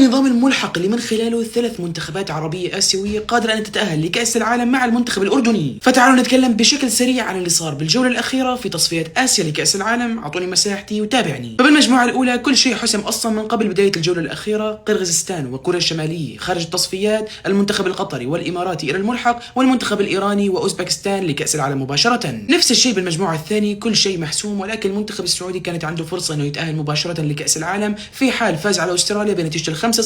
النظام الملحق اللي من خلاله 3 منتخبات عربية آسيوية قادرة أن تتأهل لكأس العالم مع المنتخب الأردني. فتعالوا نتكلم بشكل سريع عن اللي صار بالجولة الأخيرة في تصفيات آسيا لكأس العالم. أعطوني مساحتي وتابعني. فبالمجموعة الأولى كل شيء حسم أصلا من قبل بداية الجولة الأخيرة. قرغيزستان وكوريا الشمالية خارج التصفيات، المنتخب القطري والإماراتي إلى الملحق، والمنتخب الإيراني وأوزبكستان لكأس العالم مباشرة. نفس الشيء بالمجموعة الثانية، كل شيء محسوم، ولكن المنتخب السعودي كانت عنده فرصة إنه يتأهل مباشرة لكأس العالم في حال فاز على أستراليا بنتيجة 5-0،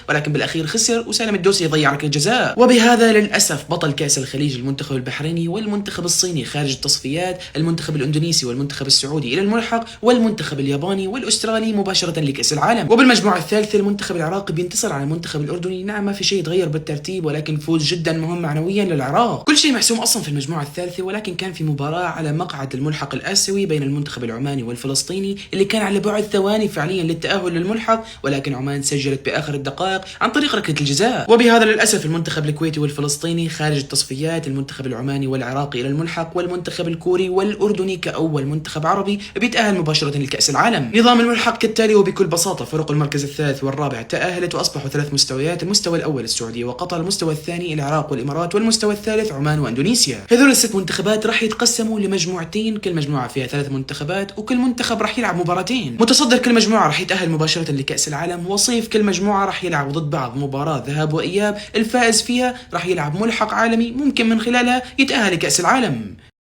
ولكن بالأخير خسر وسالم الدوسري يضيع ركلة جزاء. وبهذا للأسف بطل كأس الخليج المنتخب البحريني والمنتخب الصيني خارج التصفيات، المنتخب الإندونيسي والمنتخب السعودي إلى الملحق، والمنتخب الياباني والأسترالي مباشرة لكأس العالم. وبالمجموعة الثالثة المنتخب العراقي بينتصر على المنتخب الأردني. نعم ما في شيء يتغير بالترتيب، ولكن فوز جدا مهم معنويا للعراق. كل شيء محسوم أصلا في المجموعة الثالثة، ولكن كان في مباراة على مقعد الملحق الآسيوي بين المنتخب العماني والفلسطيني اللي كان على بعد ثواني فعليا للتأهل للملحق، ولكن عمان سجلت بآخر الدقائق عن طريق ركلة الجزاء. وبهذا للأسف المنتخب الكويتي والفلسطيني خارج التصفيات، المنتخب العماني والعراقي إلى الملحق، والمنتخب الكوري والأردني كأول منتخب عربي بيتأهل مباشرة لكأس العالم. نظام الملحق كالتالي وبكل بساطة: فرق المركز الثالث والرابع تأهلت وأصبحوا 3 مستويات. المستوى الأول السعودية وقطر، المستوى الثاني العراق والإمارات، والمستوى الثالث عمان وإندونيسيا. هذول ال6 منتخبات راح يتقسموا لمجموعتين، كل مجموعة فيها 3 منتخبات، وكل منتخب راح يلعب مباراتين. متصدر كل مجموعة راح يتأهل مباشرة لكأس العالم، وصيف كل مجموعة راح يلعب ضد بعض مباراة ذهاب وإياب، الفائز فيها راح يلعب ملحق عالمي ممكن من خلالها يتأهل لكأس العالم.